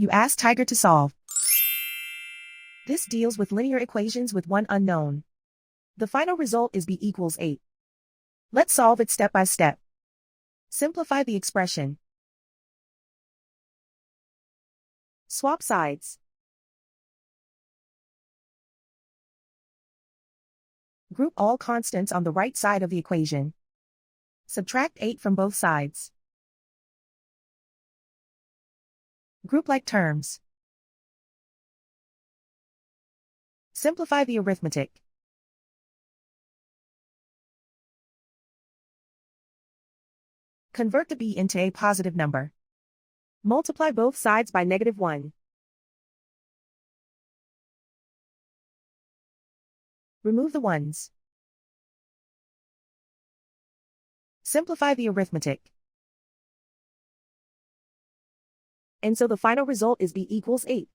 You ask Tiger to solve. This deals with linear equations with one unknown. The final result is b equals 8. Let's solve it step by step. Simplify the expression. Swap sides. Group all constants on the right side of the equation. Subtract 8 from both sides. Group like terms. Simplify the arithmetic. Convert the b into a positive number. Multiply both sides by -1. Remove the ones. Simplify the arithmetic. And so the final result is b equals 8.